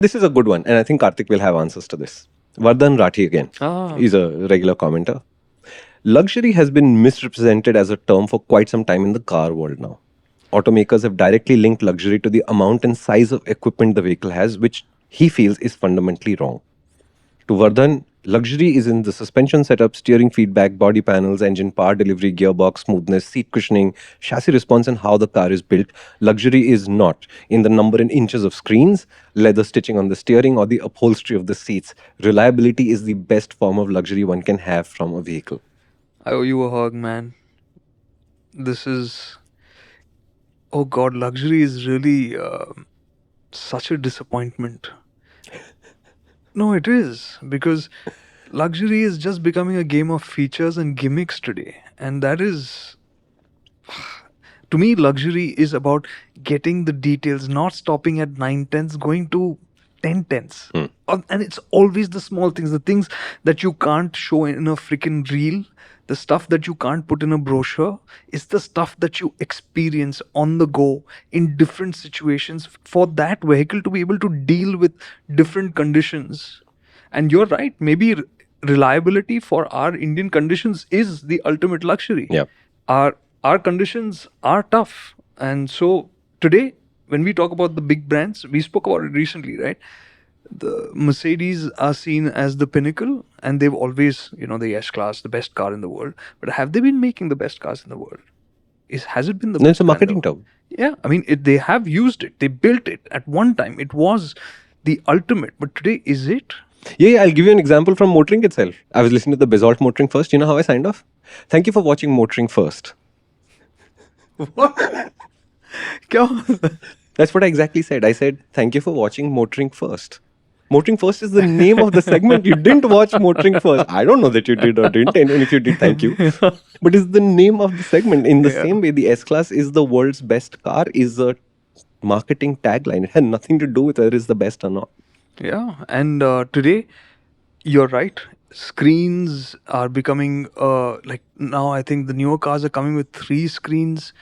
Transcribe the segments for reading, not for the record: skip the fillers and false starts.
This is a good one, and I think Karthik will have answers to this. Vardhan Rathi again. He's a regular commenter. Luxury has been misrepresented as a term for quite some time in the car world now. Automakers have directly linked luxury to the amount and size of equipment the vehicle has, which he feels is fundamentally wrong. To Vardhan, luxury is in the suspension setup, steering feedback, body panels, engine power delivery, gearbox, smoothness, seat cushioning, chassis response, and how the car is built. Luxury is not in the number and inches of screens, leather stitching on the steering, or the upholstery of the seats. Reliability is the best form of luxury one can have from a vehicle. I owe you a hug, man. This is. Oh God, luxury is really such a disappointment. No, it is. Because luxury is just becoming a game of features and gimmicks today. And that is. To me, luxury is about getting the details, not stopping at 9/10, going to 10/10. And it's always the small things, the things that you can't show in a freaking reel, the stuff that you can't put in a brochure. It's the stuff that you experience on the go in different situations for that vehicle to be able to deal with different conditions. And you're right, maybe reliability for our Indian conditions is the ultimate luxury. Yeah. Our conditions are tough, and so today when we talk about the big brands, we spoke about it recently, right? The Mercedes are seen as the pinnacle, and they've always, the S class, the best car in the world. But have they been making the best cars in the world? Has it been the No, best it's a brand marketing of- term. Yeah, I mean, they have used it. They built it at one time. It was the ultimate. But today, is it? Yeah, I'll give you an example from MotorInc itself. I was listening to the Basalt MotorInc first. You know how I signed off? Thank you for watching MotorInc first. What? That's what I exactly said. I said, thank you for watching MotorInc first. MotorInc first is the name of the segment. You didn't watch MotorInc first. I don't know that you did or didn't. And if you did, thank you. But it's the name of the segment. In the same way, the S-Class is the world's best car is a marketing tagline. It had nothing to do with whether it's the best or not. Yeah, and today, you're right. Screens are becoming like now. I think the newer cars are coming with 3 screens.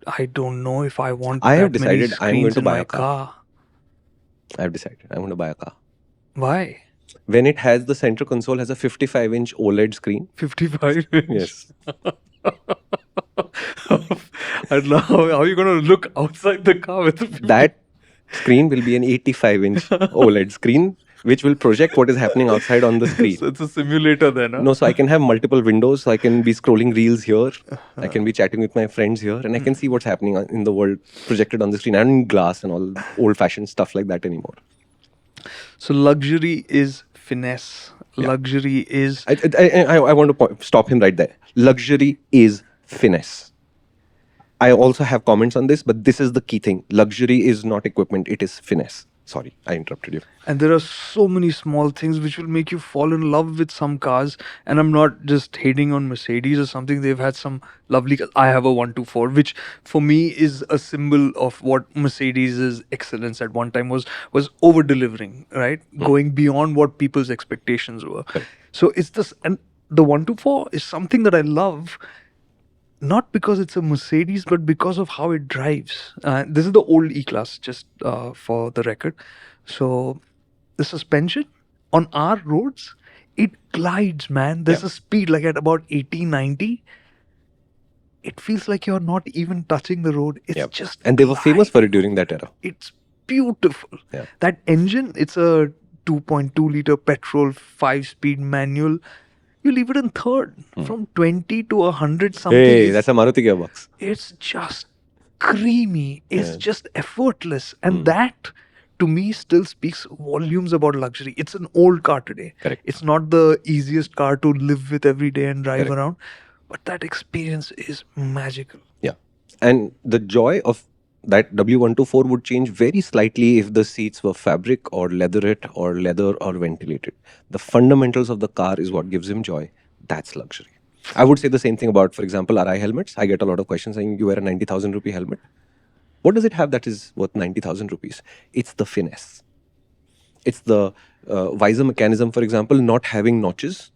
I don't know if I want I have that many decided I'm going screens to in buy my a car. car. I've decided I'm going to buy a car. Why? When it has the center console has a 55-inch OLED screen. 55 inch. Yes. I don't know how are you going to look outside the car with 50? That screen will be an 85-inch OLED screen, which will project what is happening outside on the screen. So it's a simulator then, huh? No, so I can have multiple windows. So I can be scrolling reels here. I can be chatting with my friends here, and I can see what's happening in the world projected on the screen. I don't need glass and all old-fashioned stuff like that anymore. So luxury is finesse. Luxury is I want to stop him right there. Luxury is finesse. I also have comments on this, but this is the key thing. Luxury is not equipment, it is finesse. Sorry, I interrupted you. And there are so many small things which will make you fall in love with some cars. And I'm not just hating on Mercedes or something. They've had some lovely cars. I have a 124, which for me is a symbol of what Mercedes' excellence at one time was over delivering, right? Going beyond what people's expectations were. So it's this, and the 124 is something that I love. Not because it's a Mercedes, but because of how it drives. This is the old E-Class, just for the record. So the suspension on our roads, it glides, man. There's a speed like at about 80, 90. It feels like you're not even touching the road. It's just And they were famous for it during that era. It's beautiful. Yeah. That engine, it's a 2.2 liter petrol, 5-speed manual. You leave it in third from 20 to 100 something. Hey, that's a Maruti gearbox. It's just creamy. It's just effortless. And that, to me, still speaks volumes about luxury. It's an old car today. Correct. It's not the easiest car to live with every day and drive around. But that experience is magical. Yeah. And the joy of that W124 would change very slightly if the seats were fabric or leatherette or leather or ventilated. The fundamentals of the car is what gives him joy. That's luxury. I would say the same thing about, for example, RI helmets. I get a lot of questions saying you wear a 90,000 rupee helmet. What does it have that is worth 90,000 rupees? It's the finesse. It's the visor mechanism, for example, not having notches.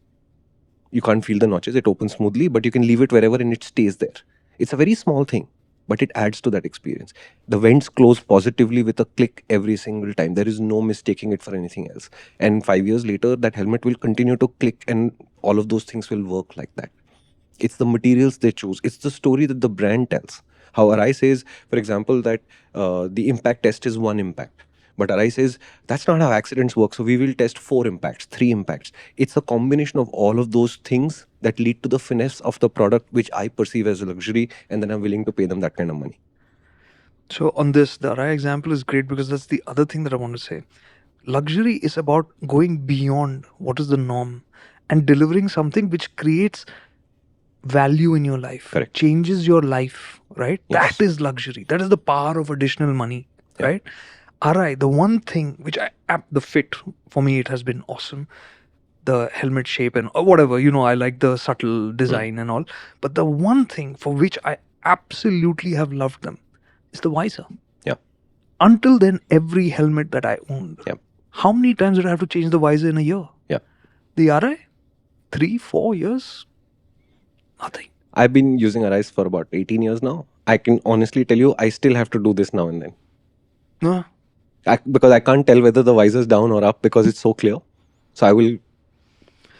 You can't feel the notches. It opens smoothly, but you can leave it wherever and it stays there. It's a very small thing. but it adds to that experience. The vents close positively with a click every single time. There is no mistaking it for anything else. And 5 years later, that helmet will continue to click, and all of those things will work like that. It's the materials they choose. It's the story that the brand tells. How Arai says, for example, that the impact test is one impact. But Arai says that's not how accidents work. So we will test four impacts, three impacts. It's a combination of all of those things that lead to the finesse of the product, which I perceive as a luxury, and then I'm willing to pay them that kind of money. So on this, the Arai example is great because that's the other thing that I want to say. Luxury is about going beyond what is the norm and delivering something which creates value in your life. Correct. Changes your life, right? Yes. That is luxury. That is the power of additional money, Yeah. right? Alright, the one thing which the fit for me, it has been awesome. The helmet shape and whatever, I like the subtle design and all. But the one thing for which I absolutely have loved them is the visor. Yeah. Until then, every helmet that I owned, Yeah. how many times did I have to change the visor in a year? Yeah. The RI, 3-4 years, nothing. I've been using Arise for about 18 years now. I can honestly tell you, I still have to do this now and then. No. Because I can't tell whether the visor's down or up because it's so clear. So I will.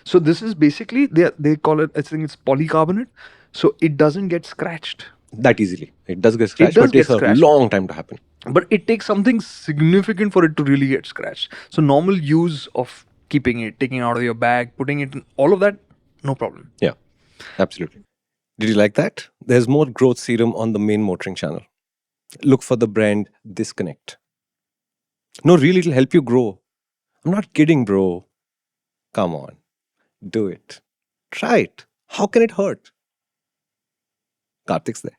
So this is basically, they call it, I think it's polycarbonate. So it doesn't get scratched. That easily. It does get scratched, does but it takes get a scratched. long time to happen. But it takes something significant for it to really get scratched. So normal use of keeping it, taking it out of your bag, putting it in, all of that, no problem. Yeah, absolutely. Did you like that? There's more growth serum on the main MotorInc channel. Look for the brand Disconnect. No, really, it'll help you grow. I'm not kidding, bro. Come on. Do it. Try it. How can it hurt? Karthik's there.